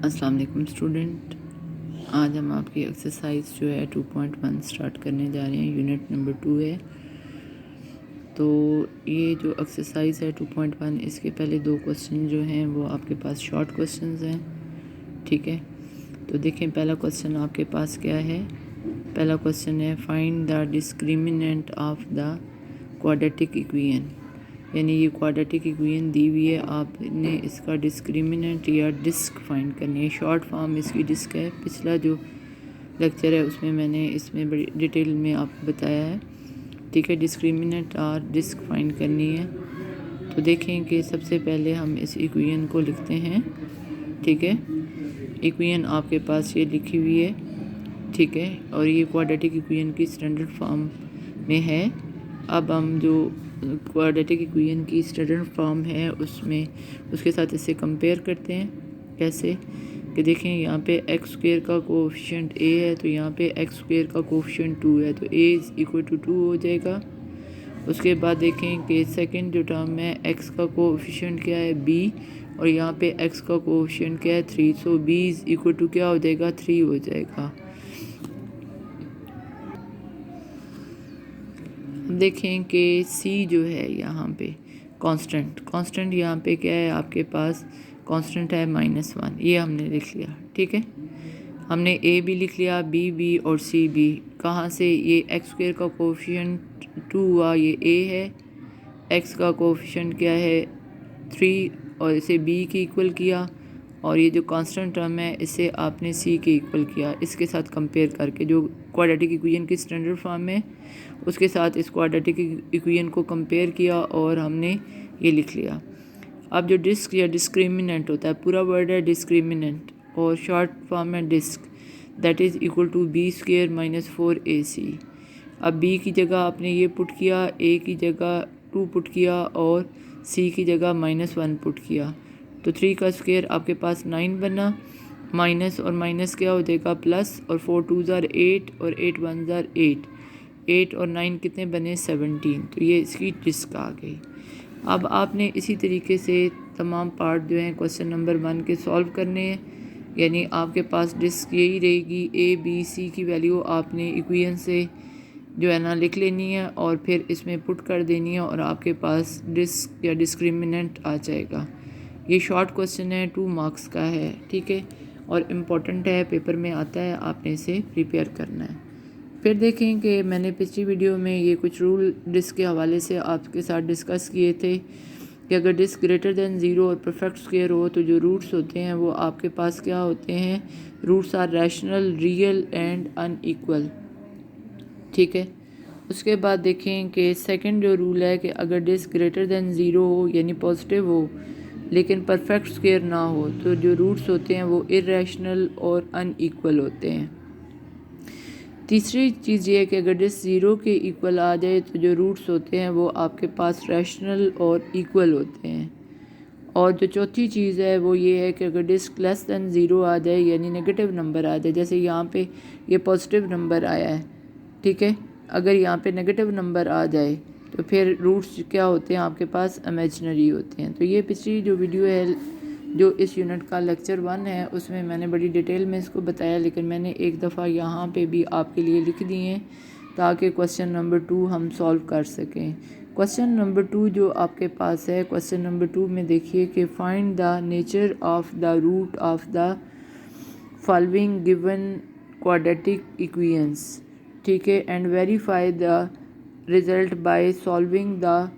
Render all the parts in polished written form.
अस्सलाम वालेकुम स्टूडेंट। आज हम आपकी एक्सरसाइज जो है 2.1 स्टार्ट करने जा रहे हैं। यूनिट नंबर 2 है। तो ये जो एक्सरसाइज है 2.1, इसके पहले 2 क्वेश्चन जो हैं वो आपके पास शॉर्ट क्वेश्चंस हैं। ठीक है, तो देखें पहला क्वेश्चन आपके पास क्या है। पहला क्वेश्चन है find the discriminant of the quadratic equation. यानी ये क्वाड्रेटिक इक्वेशन दी हुई है, आपने इसका डिस्क्रिमिनेंट या डिस्क फाइंड करनी है। शॉर्ट फॉर्म इसकी डिस्क है। पिछला जो लेक्चर है उसमें मैंने इसमें बड़ी डिटेल में आपको बताया है। ठीक है, डिस्क्रिमिनेंट और डिस्क फाइंड करनी है। तो देखें कि सबसे पहले हम इस इक्वेशन को लिखते हैं। ठीक है, इक्वेशन आपके पास ये लिखी हुई है। ठीक है, और ये क्वाड्रेटिक इक्वेशन की स्टैंडर्ड फॉर्म में है। अब हम जो क्वाड्रेटिक इक्वेशन की स्टैंडर्ड फॉर्म है उसमें उसके साथ इसे कंपेयर करते हैं। कैसे कि देखें, यहाँ पे एक्स स्क्वेयर का कोएफिशिएंट ए है, तो यहाँ पे एक्स स्क्वेयर का कोएफिशिएंट 2 है, तो ए इज़ इक्वल टू 2 हो जाएगा। उसके बाद देखें कि सेकंड जो टर्म है एक्स का कोएफिशिएंट क्या है बी, और यहाँ पे एक्स का कोएफिशिएंट क्या है 3, सो बी इज़ इक्वल टू क्या हो जाएगा 3 हो जाएगा। देखें कि सी जो है यहाँ पे कांस्टेंट यहाँ पे क्या है आपके पास कांस्टेंट है -1, ये हमने लिख लिया। ठीक है, हमने ए भी लिख लिया, बी और सी भी। कहाँ से ये एक्स स्क्वायर का कोएफिशिएंट 2 हुआ, ये ए है। एक्स का कोएफिशिएंट क्या है 3, और इसे बी के इक्वल किया, और ये जो कांस्टेंट टर्म है इसे आपने सी के इक्वल किया। इसके साथ कंपेयर करके जो क्वाड्रेटिक इक्वेशन की स्टैंडर्ड फॉर्म है उसके साथ इस क्वाड्रेटिक इक्वेशन को कंपेयर किया और हमने ये लिख लिया। अब जो डिस्क या डिस्क्रिमिनेंट होता है, पूरा वर्ड है डिस्क्रिमिनेंट और शॉर्ट फॉर्म में disc, that is equal to b square -4ac। अब बी की जगह आपने ये पुट किया, ए की जगह 2 पुट किया और सी की जगह -1 पुट किया, तो 3 का स्क्वायर आपके पास 9 बना। माइनस और माइनस क्या हो जाएगा प्लस, और 4 2 ज़ार 8 और 8 1 ज़ार 8, 8 और 9 कितने बने 17। तो ये इसकी डिस्क आ गई। अब आपने इसी तरीके से तमाम पार्ट जो हैं क्वेश्चन नंबर 1 के सॉल्व करने हैं। यानी आपके पास डिस्क यही रहेगी, ए बी सी की वैल्यू आपने इक्वेशन से जो है ना लिख लेनी है और फिर इसमें पुट कर देनी है और आपके पास डिस्क या डिस्क्रिमिनेंट आ जाएगा। ये शॉर्ट क्वेश्चन है, 2 मार्क्स का है। ठीक है, और इम्पॉर्टेंट है, पेपर में आता है, आपने इसे प्रिपेयर करना है। फिर देखें कि मैंने पिछली वीडियो में ये कुछ रूल डिस्क के हवाले से आपके साथ डिस्कस किए थे कि अगर डिस्क ग्रेटर दैन 0 और परफेक्ट स्क्वायर हो तो जो रूट्स होते हैं वो आपके पास क्या होते हैं, roots are rational, real and unequal. ठीक है, उसके बाद देखें कि सेकंड जो रूल है कि अगर डिस्क ग्रेटर दैन 0 हो यानी पॉजिटिव हो लेकिन परफेक्ट स्क्वायर ना हो तो जो रूट्स होते हैं वो इरेशनल और अनइक्वल होते हैं। तीसरी चीज़ ये है कि अगर डिस्क 0 के इक्वल आ जाए तो जो रूट्स होते हैं वो आपके पास रैशनल और इक्वल होते हैं। और जो चौथी चीज़ है वो ये है कि अगर डिस्क लेस दैन 0 आ जाए यानी नेगेटिव नंबर आ जाए, जैसे यहाँ पे ये पॉजिटिव नंबर आया है। ठीक है, अगर यहाँ पे नेगेटिव नंबर आ जाए तो फिर रूट्स क्या होते हैं आपके पास इमेजिनरी होते हैं। तो ये पिछली जो वीडियो है जो इस यूनिट का लेक्चर 1 है उसमें मैंने बड़ी डिटेल में इसको बताया, लेकिन मैंने एक दफ़ा यहाँ पे भी आपके लिए लिख दिए हैं ताकि क्वेश्चन नंबर 2 हम सॉल्व कर सकें। क्वेश्चन नंबर 2 जो आपके पास है, क्वेश्चन नंबर 2 में देखिए कि find the nature of the root of the following given quadratic equations. ठीक है, and verify the result by solving the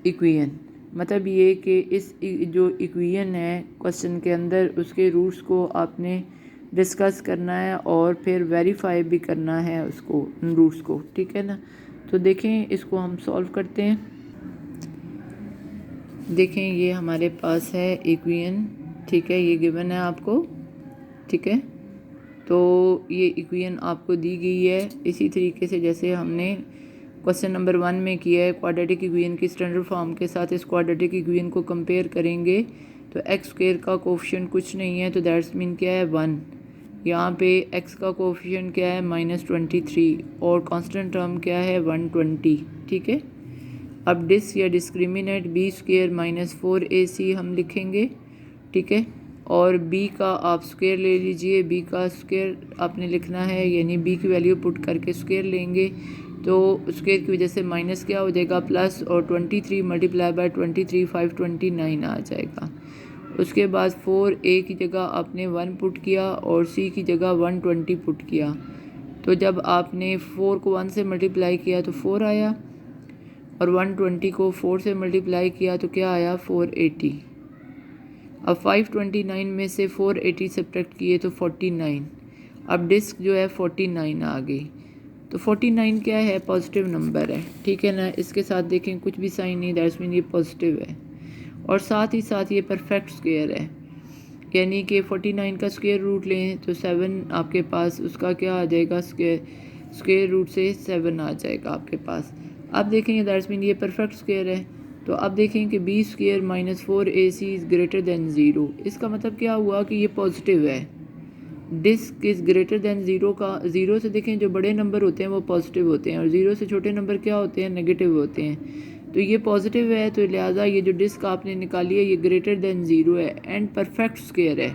equation. मतलब ये कि इस जो इक्वेशन है क्वेश्चन के अंदर उसके रूट्स को आपने डिस्कस करना है और फिर वेरीफाई भी करना है उसको, रूट्स को। ठीक है ना, तो देखें इसको हम सॉल्व करते हैं। देखें ये हमारे पास है इक्वेशन। ठीक है, ये गिवन है आपको। ठीक है, तो ये इक्वेशन आपको दी गई है इसी तरीके से जैसे हमने क्वेश्चन नंबर 1 में किया है। क्वाड्रेटिक इक्वेशन की स्टैंडर्ड फॉर्म के साथ इस क्वाड्रेटिक इक्वेशन को कंपेयर करेंगे तो एक्स स्क्वायर का कोएफिशिएंट कुछ नहीं है, तो दैट्स मीन क्या है 1। यहाँ पे एक्स का कोएफिशिएंट क्या है -23 और कांस्टेंट टर्म क्या है 120। ठीक है, अब डिस्क या डिस्क्रिमिनेंट बी स्क्वायर -4ac हम लिखेंगे। ठीक है, और b का आप स्क्वायर ले लीजिए। b का स्क्वायर आपने लिखना है, यानी b की वैल्यू पुट करके स्क्वायर लेंगे तो स्क्वायर की वजह से माइनस क्या हो जाएगा प्लस, और 23 मल्टीप्लाई बाय 23 529 आ जाएगा। उसके बाद 4a की जगह आपने 1 पुट किया और c की जगह 120 पुट किया। तो जब आपने 4 को 1 से मल्टीप्लाई किया तो 4 आया, और 120 को 4 से मल्टीप्लाई किया तो क्या आया 480। अब 529 में से 480 सब्ट्रैक्ट किए तो 49। अब डिस्क जो है 49 आ गई। तो 49 क्या है, पॉजिटिव नंबर है, ठीक है ना। इसके साथ देखें कुछ भी साइन नहीं, दैट्स मीन ये पॉजिटिव है। और साथ ही साथ ये परफेक्ट स्क्वायर है, यानी कि 49 का स्क्वायर रूट लें तो 7 आपके पास उसका क्या आ जाएगा, स्क्वायर रूट से 7 आ जाएगा आपके पास। अब देखेंगे दैट्स मीन ये परफेक्ट स्क्वायर है। तो अब देखें कि b square minus 4ac is greater than zero. इसका मतलब क्या हुआ कि ये पॉजिटिव है। Disc is greater than zero का, ज़ीरो से देखें जो बड़े नंबर होते हैं वो पॉजिटिव होते हैं, और ज़ीरो से छोटे नंबर क्या होते हैं, नेगेटिव होते हैं। तो ये पॉजिटिव है, तो लिहाजा ये जो डिस्क आपने निकाली है ये ग्रेटर दैन ज़ीरो है एंड परफेक्ट स्क्वायर है,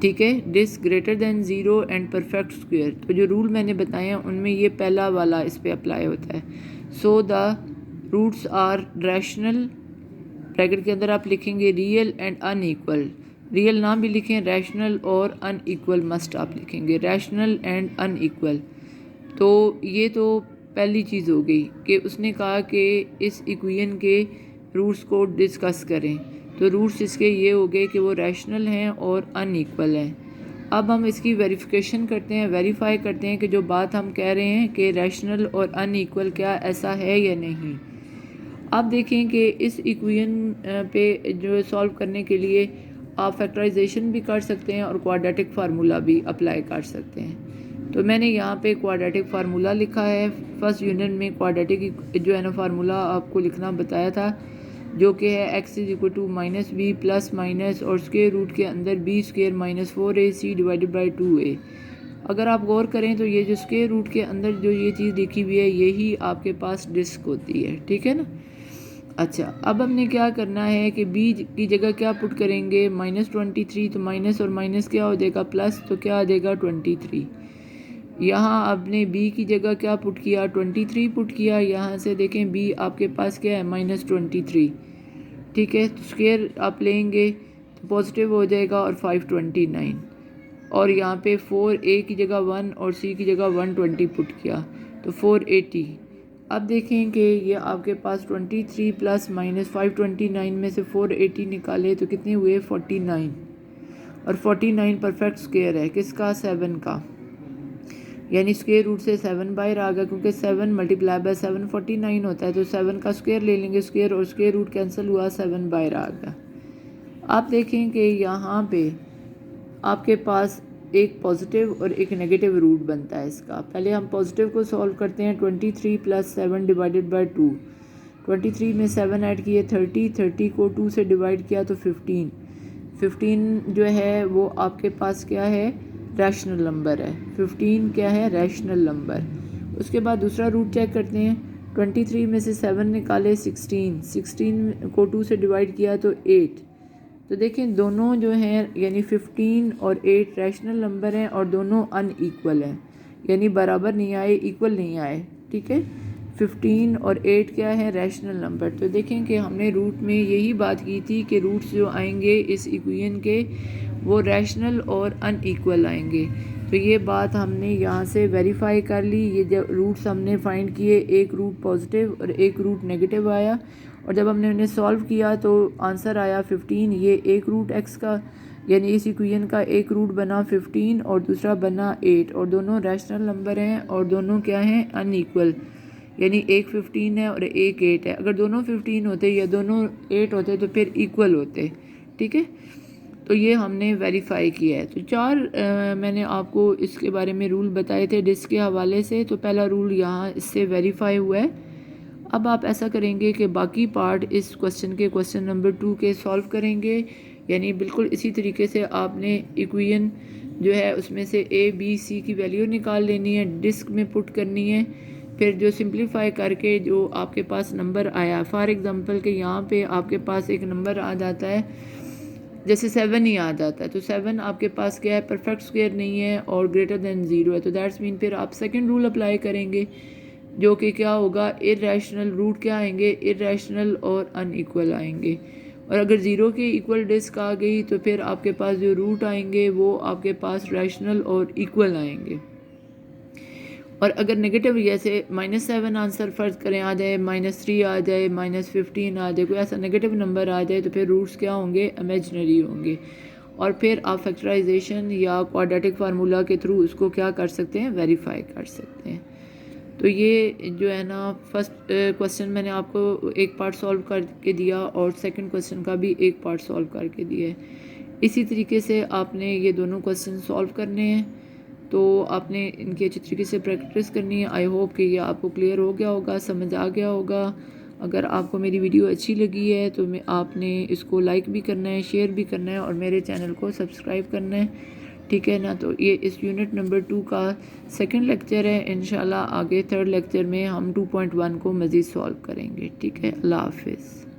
ठीक है। Disc greater than zero and perfect square. तो जो रूल मैंने बताए हैं उनमें ये पहला वाला इस पर अप्लाई होता है। So the roots are rational, bracket के अंदर आप लिखेंगे रियल एंड अनइक्वल। रियल ना भी लिखें, रैशनल और अनइक्वल मस्ट आप लिखेंगे, रैशनल एंड अनइक्वल। तो ये तो पहली चीज़ हो गई कि उसने कहा कि इस इक्वेशन के रूट्स को डिस्कस करें। तो रूट्स इसके ये हो गए कि वो रैशनल हैं और अनइक्वल हैं। अब हम इसकी वेरिफिकेशन करते हैं, वेरीफाई करते हैं कि जो बात हम कह रहे हैं कि रैशनल और अनइक्वल क्या ऐसा है या नहीं। अब देखें कि इस इक्वेशन पे जो सॉल्व करने के लिए आप फैक्टराइजेशन भी कर सकते हैं और क्वाड्रेटिक फार्मूला भी अप्लाई कर सकते हैं। तो मैंने यहाँ पे क्वाड्रेटिक फार्मूला लिखा है। फर्स्ट यूनिट में क्वाड्रेटिक जो है ना फार्मूला आपको लिखना बताया था, जो कि है x is equal to minus b plus minus और स्क्वायर रूट के अंदर b square minus 4ac divided by 2a। अगर आप गौर करें तो ये जो स्क्वायर रूट के अंदर जो ये चीज़ लिखी हुई है यही आपके पास डिस्क होती है, ठीक है ना। अच्छा, अब हमने क्या करना है कि b की जगह क्या पुट करेंगे, -23। तो माइनस और माइनस क्या हो जाएगा प्लस, तो क्या आ जाएगा 23। यहाँ आपने b की जगह क्या पुट किया, 23 पुट किया। यहाँ से देखें b आपके पास क्या है -23, ठीक है। तो स्क्वायर आप लेंगे तो पॉजिटिव हो जाएगा और 529, और यहाँ पे 4a की जगह 1 और c की जगह 120 पुट किया तो 480। अब देखें कि ये आपके पास 23 प्लस माइनस 529 में से 480 निकाले तो कितने हुए 49, और 49 परफेक्ट स्क्वायर है किसका, 7 का, यानी स्क्वायर रूट से 7 बाहर आ गया, क्योंकि 7 मल्टीप्लाई बाय 7 49 होता है। तो 7 का स्क्वायर ले लेंगे, स्क्वायर और स्क्वायर रूट कैंसिल हुआ, 7 बाहर आ गया। आप देखें कि यहाँ पे आपके पास एक पॉजिटिव और एक नेगेटिव रूट बनता है इसका। पहले हम पॉजिटिव को सॉल्व करते हैं। 23 प्लस 7 डिवाइडेड बाई 2, 23 में 7 ऐड किए 30, 30 को 2 से डिवाइड किया तो 15, 15 जो है वो आपके पास क्या है, रैशनल नंबर है। 15 क्या है, रैशनल नंबर। उसके बाद दूसरा रूट चेक करते हैं। 23 में से 7 निकाले 16, 16 को 2 से डिवाइड किया तो 8। तो देखें दोनों जो हैं यानी 15 और 8 रैशनल नंबर हैं और दोनों अनइक्वल हैं, यानी बराबर नहीं आए, इक्वल नहीं आए, ठीक है। 15 और 8 क्या है, रैशनल नंबर। तो देखें कि हमने रूट में यही बात की थी कि रूट्स जो आएंगे इस इक्वेशन के वो रैशनल और अनइक्वल आएंगे। तो ये बात हमने यहाँ से वेरीफाई कर ली। ये जब रूट्स हमने फाइंड किए, एक रूट पॉजिटिव और एक रूट नेगेटिव आया, और जब हमने उन्हें सॉल्व किया तो आंसर आया 15। ये एक रूट x का यानी इस इक्वेशन का एक रूट बना 15 और दूसरा बना 8, और दोनों रैशनल नंबर हैं और दोनों क्या हैं, अनइक्वल, यानी एक 15 है और एक 8 है। अगर दोनों 15 होते या दोनों 8 होते तो फिर इक्वल होते, ठीक है। तो ये हमने वेरीफाई किया है। तो 4 मैंने आपको इसके बारे में रूल बताए थे डिस्क के हवाले से। तो पहला रूल यहाँ इससे वेरीफाई हुआ है। अब आप ऐसा करेंगे कि बाकी पार्ट इस क्वेश्चन के क्वेश्चन नंबर 2 के सॉल्व करेंगे, यानी बिल्कुल इसी तरीके से आपने इक्वेशन जो है उसमें से a b c की वैल्यू निकाल लेनी है, डिस्क में पुट करनी है, फिर जो सिंप्लीफाई करके जो आपके पास नंबर आया, फॉर एग्जांपल कि यहाँ पे आपके पास एक नंबर आ जाता है जैसे 7 ही आ जाता है, तो 7 आपके पास क्या है, परफेक्ट स्क्वायर नहीं है और ग्रेटर देन 0 है, तो दैट्स मीन फिर आप सेकंड रूल अप्लाई करेंगे, जो कि क्या होगा, इरेशनल रूट क्या आएंगे, इरेशनल और अनइक्वल आएंगे। और अगर 0 के इक्वल डिस्क आ गई तो फिर आपके पास जो रूट आएंगे वो आपके पास रैशनल और इक्वल आएंगे। और अगर नेगेटिव जैसे -7 आंसर फ़र्ज करें आ जाए, -3 आ जाए, -15 आ जाए, कोई ऐसा नेगेटिव नंबर आ जाए, तो फिर रूट्स क्या होंगे, इमेजिनरी होंगे। और फिर आप फैक्टराइजेशन या क्वाड्रेटिक फार्मूला के थ्रू उसको क्या कर सकते हैं, वेरीफाई कर सकते हैं। तो ये जो है ना, फर्स्ट क्वेश्चन मैंने आपको एक पार्ट सॉल्व करके दिया और सेकंड क्वेश्चन का भी एक पार्ट सॉल्व करके दिया है। इसी तरीके से आपने ये दोनों क्वेश्चन सॉल्व करने हैं, तो आपने इनकी अच्छी तरीके से प्रैक्टिस करनी है। आई होप कि ये आपको क्लियर हो गया होगा, समझ आ गया होगा। अगर आपको मेरी वीडियो अच्छी लगी है तो आपने इसको लाइक भी करना है, शेयर भी करना है और मेरे चैनल को सब्सक्राइब करना है, ठीक है ना। तो ये इस यूनिट नंबर 2 का सेकंड लेक्चर है। इंशाल्लाह आगे थर्ड लेक्चर में हम 2.1 को मज़ीद सॉल्व करेंगे, ठीक है। अल्लाह हाफिज़।